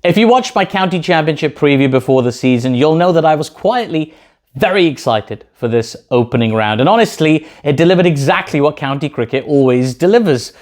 If you watched my county championship preview before the season, you'll know that I was quietly very excited for this opening round. And honestly, it delivered exactly what county cricket always delivers.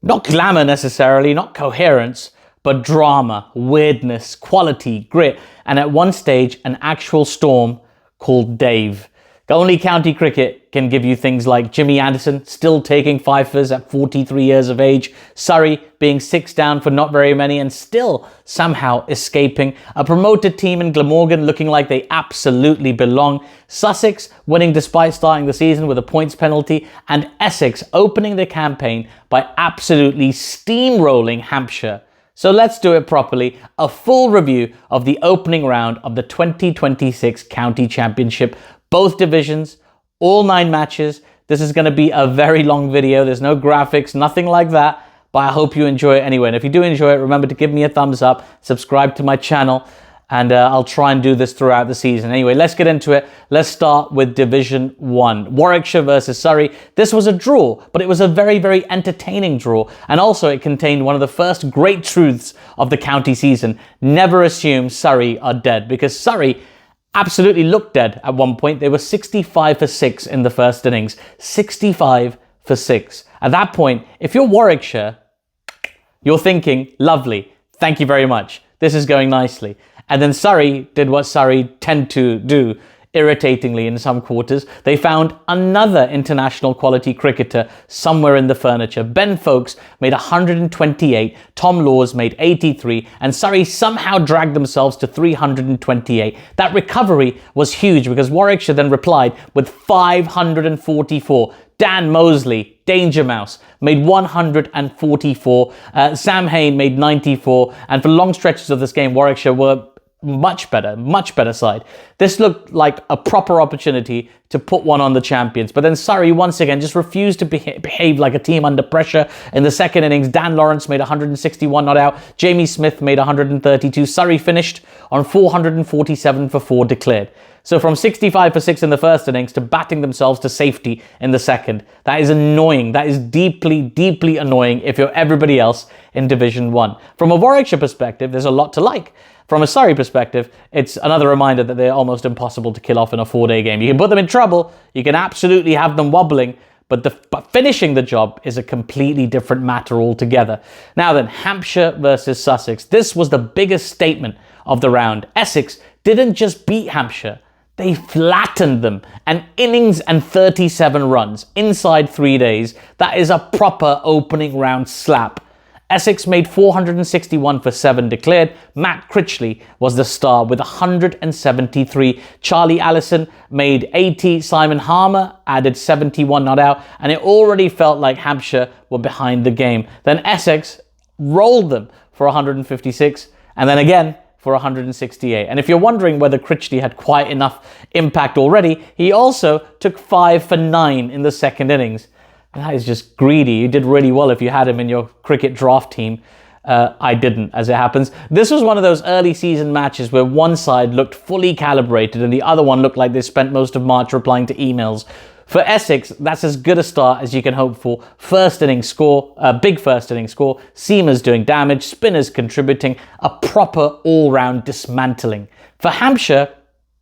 Not glamour necessarily, not coherence, but drama, weirdness, quality, grit, and at one stage, an actual storm called Dave. Only county cricket can give you things like Jimmy Anderson still taking fifers at 43 years of age, Surrey being 6 down for not very many and still somehow escaping, a promoted team in Glamorgan looking like they absolutely belong, Sussex winning despite starting the season with a points penalty, and Essex opening their campaign by absolutely steamrolling Hampshire. So let's do it properly. A full review of the opening round of the 2026 County Championship. Both divisions, all 9 matches. This is going to be a very long video. There's no graphics, nothing like that. But I hope you enjoy it anyway. And if you do enjoy it, remember to give me a thumbs up, subscribe to my channel, and I'll try and do this throughout the season. Anyway, let's get into it. Let's start with Division 1. Warwickshire versus Surrey. This was a draw, but it was a very, very entertaining draw. And also it contained one of the first great truths of the county season. Never assume Surrey are dead, because Surrey absolutely looked dead at one point. They were 65 for 6 in the first innings. 65 for 6. At that point, if you're Warwickshire, you're thinking, lovely, thank you very much. This is going nicely. And then Surrey did what Surrey tend to do, irritatingly in some quarters. They found another international quality cricketer somewhere in the furniture. Ben Foakes made 128, Tom Laws made 83, and Surrey somehow dragged themselves to 328. That recovery was huge because Warwickshire then replied with 544. Dan Mosley, Danger Mouse, made 144. Sam Hain made 94. And for long stretches of this game, Warwickshire were much better side. This looked like a proper opportunity to put one on the champions. But then Surrey once again just refused to behave like a team under pressure. In the second innings, Dan Lawrence made 161 not out. Jamie Smith made 132. Surrey finished on 447 for 4 declared. So from 65 for 6 in the first innings to batting themselves to safety in the second. That is annoying. That is deeply, deeply annoying if you're everybody else in Division 1. From a Warwickshire perspective, there's a lot to like. From a Surrey perspective, it's another reminder that they're almost impossible to kill off in a 4-day game. You can put them in trouble, you can absolutely have them wobbling, but finishing the job is a completely different matter altogether. Now then, Hampshire versus Sussex. This was the biggest statement of the round. Essex didn't just beat Hampshire, they flattened them. An innings and 37 runs inside 3 days. That is a proper opening round slap. Essex made 461 for 7 declared. Matt Critchley was the star with 173. Charlie Allison made 80. Simon Harmer added 71 not out. And it already felt like Hampshire were behind the game. Then Essex rolled them for 156. And then again for 168. And if you're wondering whether Critchley had quite enough impact already, he also took 5 for 9 in the second innings. That is just greedy. You did really well if you had him in your cricket draft team. I didn't, as it happens. This was one of those early season matches where one side looked fully calibrated and the other one looked like they spent most of March replying to emails. For Essex, that's as good a start as you can hope for. First inning score, big first inning score, seamers doing damage, spinners contributing, a proper all-round dismantling. For Hampshire,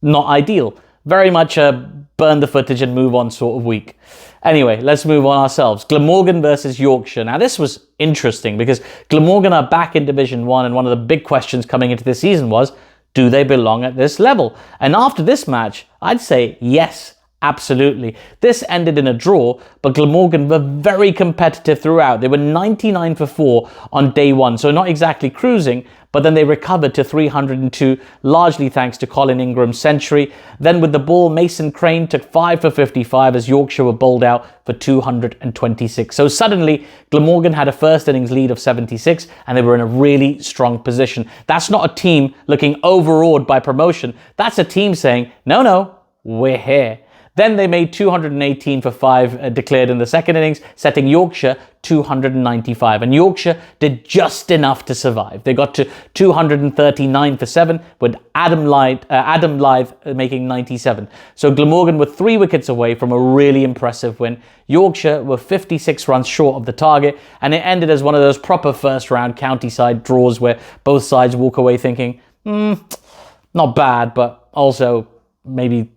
not ideal. Very much a burn the footage and move on sort of week. Anyway, let's move on ourselves. Glamorgan versus Yorkshire. Now, this was interesting because Glamorgan are back in Division 1, and one of the big questions coming into this season was, do they belong at this level? And after this match, I'd say yes, absolutely. This ended in a draw, but Glamorgan were very competitive throughout. They were 99 for 4 on day 1, so not exactly cruising, but then they recovered to 302, largely thanks to Colin Ingram's century. Then with the ball, Mason Crane took 5 for 55 as Yorkshire were bowled out for 226. So suddenly, Glamorgan had a first innings lead of 76, and they were in a really strong position. That's not a team looking overawed by promotion. That's a team saying, no, we're here. Then they made 218 for 5 declared in the second innings, setting Yorkshire 295. And Yorkshire did just enough to survive. They got to 239 for 7, with Adam Lythe making 97. So Glamorgan were 3 wickets away from a really impressive win. Yorkshire were 56 runs short of the target, and it ended as one of those proper first-round county side draws where both sides walk away thinking, not bad, but also maybe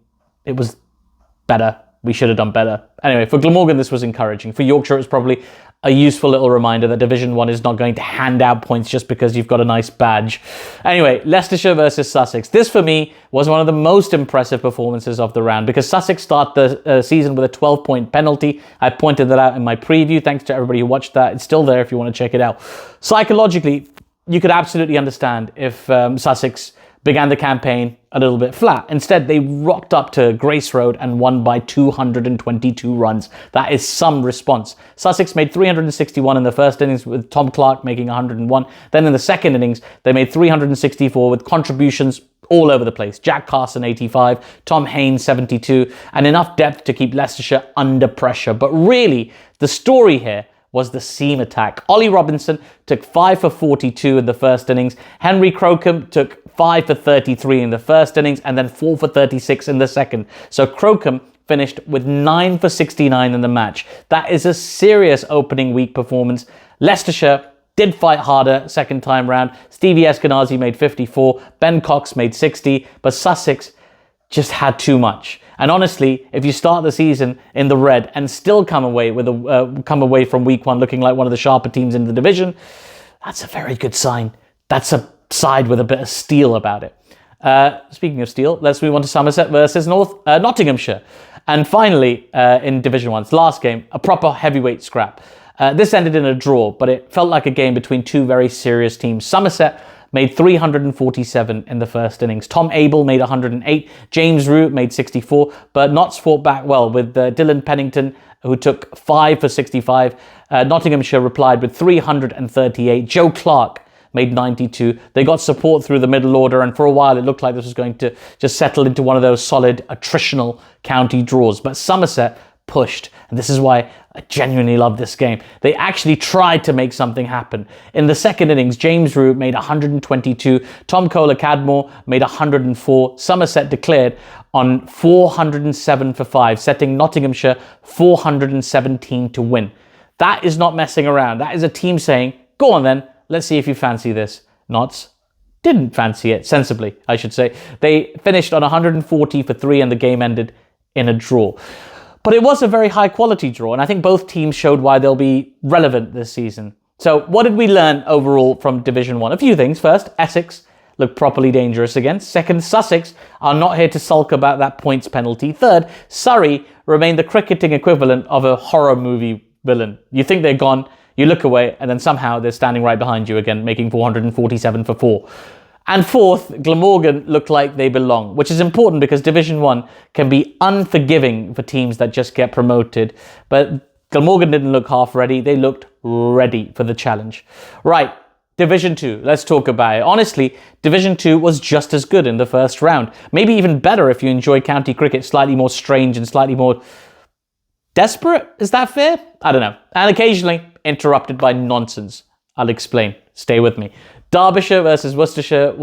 it was better. We should have done better. Anyway, for Glamorgan, this was encouraging. For Yorkshire, it was probably a useful little reminder that Division 1 is not going to hand out points just because you've got a nice badge. Anyway, Leicestershire versus Sussex. This, for me, was one of the most impressive performances of the round because Sussex start the season with a 12-point penalty. I pointed that out in my preview. Thanks to everybody who watched that. It's still there if you want to check it out. Psychologically, you could absolutely understand if Sussex began the campaign a little bit flat. Instead, they rocked up to Grace Road and won by 222 runs. That is some response. Sussex made 361 in the first innings with Tom Clark making 101. Then in the second innings, they made 364 with contributions all over the place. Jack Carson 85, Tom Haynes 72, and enough depth to keep Leicestershire under pressure. But really, the story here was the seam attack. Ollie Robinson took 5 for 42 in the first innings. Henry Crocombe took 5 for 33 in the first innings and then 4 for 36 in the second. So Crocombe finished with 9 for 69 in the match. That is a serious opening week performance. Leicestershire did fight harder second time round. Stevie Eskenazi made 54, Ben Cox made 60, but Sussex just had too much. And honestly, if you start the season in the red and still come away from week 1 looking like one of the sharper teams in the division, that's a very good sign. That's a side with a bit of steel about it. Speaking of steel, let's move on to Somerset versus Nottinghamshire. And finally, in Division 1's last game, a proper heavyweight scrap. This ended in a draw, but it felt like a game between two very serious teams. Somerset made 347 in the first innings. Tom Abel made 108. James Root made 64. But Notts fought back well with Dylan Pennington, who took 5 for 65. Nottinghamshire replied with 338. Joe Clark made 92. They got support through the middle order, and for a while it looked like this was going to just settle into one of those solid attritional county draws. But Somerset pushed, and this is why I genuinely love this game. They actually tried to make something happen. In the second innings, James Root made 122, Tom Kohler-Cadmore made 104, Somerset declared on 407 for 5, setting Nottinghamshire 417 to win. That is not messing around. That is a team saying, go on then, let's see if you fancy this. Notts didn't fancy it, sensibly, I should say. They finished on 140 for 3 and the game ended in a draw. But it was a very high quality draw, and I think both teams showed why they'll be relevant this season. So what did we learn overall from Division 1? A few things. First, Essex looked properly dangerous again. Second, Sussex are not here to sulk about that points penalty. Third, Surrey remained the cricketing equivalent of a horror movie villain. You think they're gone, you look away, and then somehow they're standing right behind you again, making 447 for 4. And fourth, Glamorgan looked like they belong, which is important because Division 1 can be unforgiving for teams that just get promoted. But Glamorgan didn't look half ready. They looked ready for the challenge. Right, Division 2, let's talk about it. Honestly, Division 2 was just as good in the first round. Maybe even better if you enjoy county cricket, slightly more strange and slightly more desperate. Is that fair? I don't know. And occasionally interrupted by nonsense. I'll explain. Stay with me. Derbyshire versus Worcestershire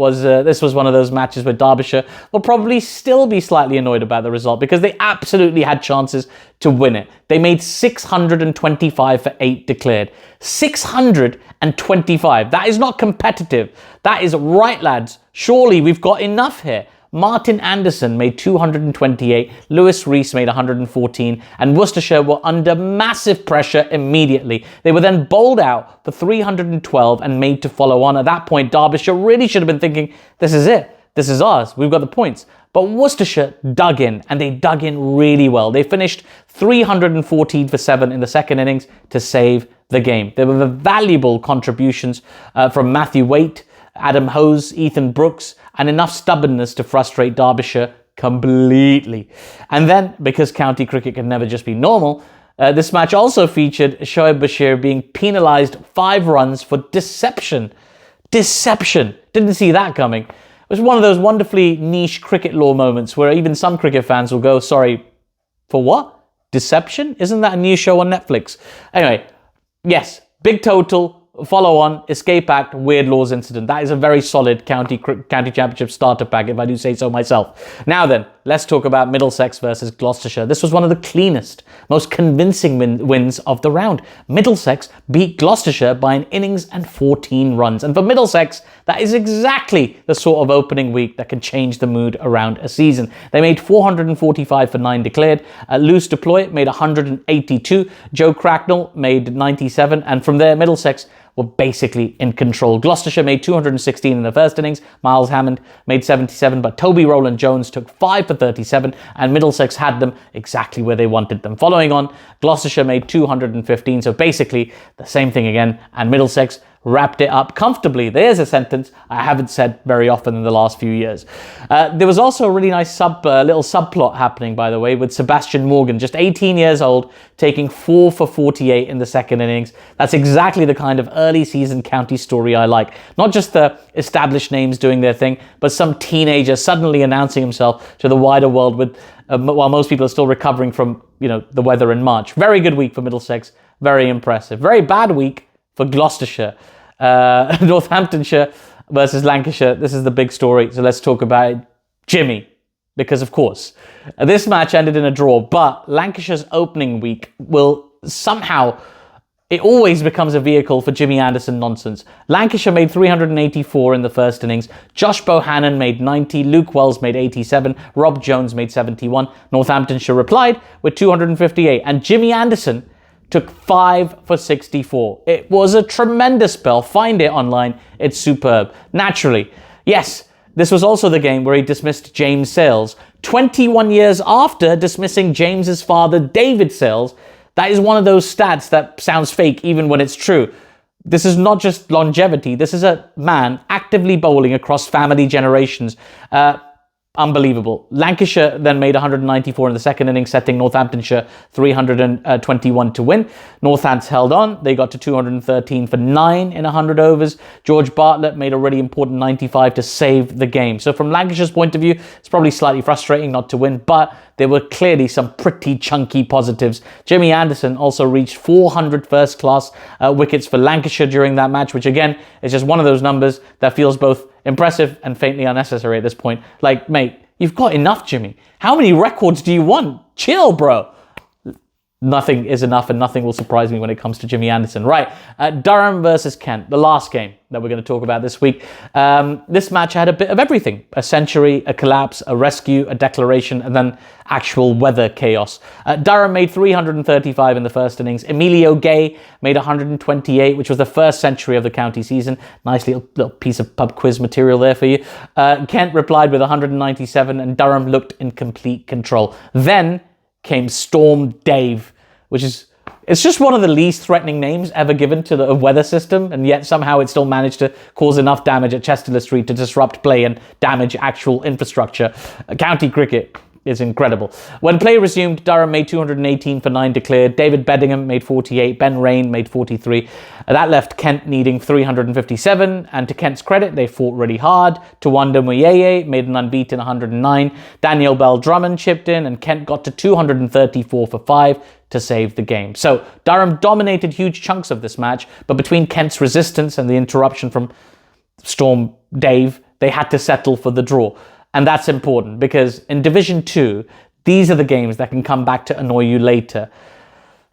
this was one of those matches where Derbyshire will probably still be slightly annoyed about the result because they absolutely had chances to win it. They made 625 for 8 declared. 625. That is not competitive. That is right, lads. Surely we've got enough here. Martin Anderson made 228, Lewis Rees made 114, and Worcestershire were under massive pressure immediately. They were then bowled out for 312 and made to follow on. At that point, Derbyshire really should have been thinking, this is it. This is ours. We've got the points. But Worcestershire dug in, and they dug in really well. They finished 314 for 7 in the second innings to save the game. There were valuable contributions from Matthew Waite, Adam Hose, Ethan Brooks, and enough stubbornness to frustrate Derbyshire completely. And then, because county cricket can never just be normal, this match also featured Shoaib Bashir being penalised 5 runs for deception. Deception! Didn't see that coming. It was one of those wonderfully niche cricket law moments where even some cricket fans will go, sorry, For what? Deception? Isn't that a new show on Netflix? Anyway, yes, big total. Follow on, Escape Act, Weird Laws Incident. That is a very solid county championship starter pack, if I do say so myself. Now then, let's talk about Middlesex versus Gloucestershire. This was one of the cleanest, most convincing wins of the round. Middlesex beat Gloucestershire by an innings and 14 runs. And for Middlesex, that is exactly the sort of opening week that can change the mood around a season. They made 445 for 9 declared. Luce Deploy made 182. Joe Cracknell made 97. And from there, Middlesex were basically in control. Gloucestershire made 216 in the first innings. Miles Hammond made 77, but Toby Rowland-Jones took 5 for 37, and Middlesex had them exactly where they wanted them. Following on, Gloucestershire made 215, so basically the same thing again, and Middlesex wrapped it up comfortably. There's a sentence I haven't said very often in the last few years. There was also a really nice little subplot happening, by the way, with Sebastian Morgan, just 18 years old, taking 4 for 48 in the second innings. That's exactly the kind of early season county story I like. Not just the established names doing their thing, but some teenager suddenly announcing himself to the wider world with while most people are still recovering from, the weather in March. Very good week for Middlesex. Very impressive. Very bad week for Gloucestershire. Northamptonshire versus Lancashire. This is the big story. So let's talk about Jimmy. Because of course, this match ended in a draw, but Lancashire's opening week will somehow, it always becomes a vehicle for Jimmy Anderson nonsense. Lancashire made 384 in the first innings. Josh Bohannon made 90. Luke Wells made 87. Rob Jones made 71. Northamptonshire replied with 258. And Jimmy Anderson took 5 for 64. It was a tremendous spell. Find it online. It's superb. Naturally, yes, this was also the game where he dismissed James Sales. 21 years after dismissing James's father, David Sales. That is one of those stats that sounds fake even when it's true. This is not just longevity. This is a man actively bowling across family generations. Unbelievable. Lancashire then made 194 in the second innings, setting Northamptonshire 321 to win. Northants held on. They got to 213 for 9 in 100 overs. George Bartlett made a really important 95 to save the game. So from Lancashire's point of view, it's probably slightly frustrating not to win, but there were clearly some pretty chunky positives. Jimmy Anderson also reached 400 first-class wickets for Lancashire during that match, which again is just one of those numbers that feels both impressive and faintly unnecessary at this point. Like, mate, you've got enough, Jimmy. How many records do you want? Chill, bro. Nothing is enough and nothing will surprise me when it comes to Jimmy Anderson. Right, Durham versus Kent, the last game that we're going to talk about this week. This match had a bit of everything. A century, a collapse, a rescue, a declaration, and then actual weather chaos. Durham made 335 in the first innings. Emilio Gay made 128, which was the first century of the county season. Nice little piece of pub quiz material there for you. Kent replied with 197, and Durham looked in complete control. Then came Storm Dave, which is, it's just one of the least threatening names ever given to the weather system, and yet somehow it still managed to cause enough damage at Chesterley Street to disrupt play and damage actual infrastructure. County cricket is incredible. When play resumed, Durham made 218 for 9 declared. David Beddingham made 48. Ben Rain made 43. That left Kent needing 357. And to Kent's credit, they fought really hard. Tawanda Muyeye made an unbeaten 109. Daniel Bell Drummond chipped in, and Kent got to 234 for 5 to save the game. So Durham dominated huge chunks of this match, but between Kent's resistance and the interruption from Storm Dave, they had to settle for the draw. And that's important because in Division 2, these are the games that can come back to annoy you later.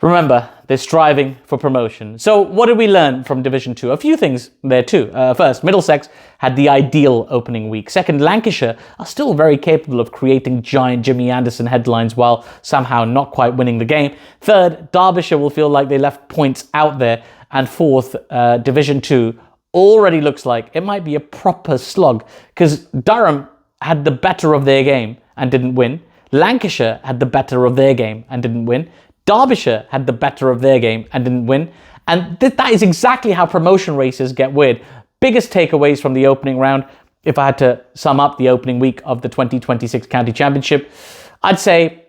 Remember, they're striving for promotion. So what did we learn from Division 2? A few things there too. First, Middlesex had the ideal opening week. Second, Lancashire are still very capable of creating giant Jimmy Anderson headlines while somehow not quite winning the game. Third, Derbyshire will feel like they left points out there. And fourth, Division 2 already looks like it might be a proper slog because Durham had the better of their game and didn't win. Lancashire had the better of their game and didn't win. Derbyshire had the better of their game and didn't win. And that is exactly how promotion races get weird. Biggest takeaways from the opening round, if I had to sum up the opening week of the 2026 County Championship, I'd say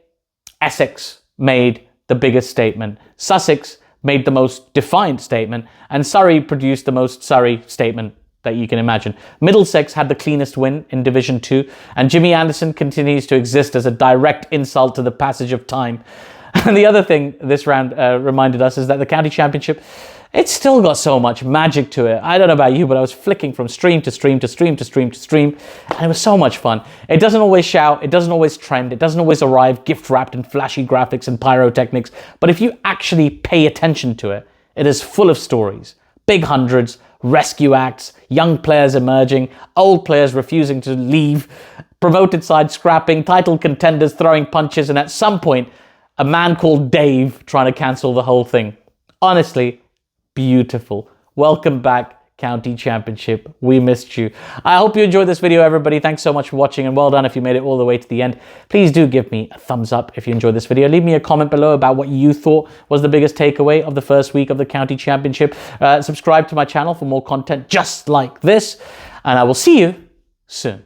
Essex made the biggest statement. Sussex made the most defiant statement. And Surrey produced the most Surrey statement that you can imagine. Middlesex had the cleanest win in Division 2, and Jimmy Anderson continues to exist as a direct insult to the passage of time. And the other thing this round reminded us is that the county championship, it's still got so much magic to it. I don't know about you, but I was flicking from stream to stream to stream to stream to stream, and it was so much fun. It doesn't always shout, it doesn't always trend, it doesn't always arrive gift-wrapped in flashy graphics and pyrotechnics, but if you actually pay attention to it, it is full of stories. Big hundreds, rescue acts, young players emerging, old players refusing to leave, promoted side scrapping, title contenders throwing punches, and at some point, a man called Dave trying to cancel the whole thing. Honestly, beautiful. Welcome back, County Championship. We missed you. I hope you enjoyed this video, everybody. Thanks so much for watching, and well done if you made it all the way to the end. Please do give me a thumbs up if you enjoyed this video. Leave me a comment below about what you thought was the biggest takeaway of the first week of the County Championship. Subscribe to my channel for more content just like this, and I will see you soon.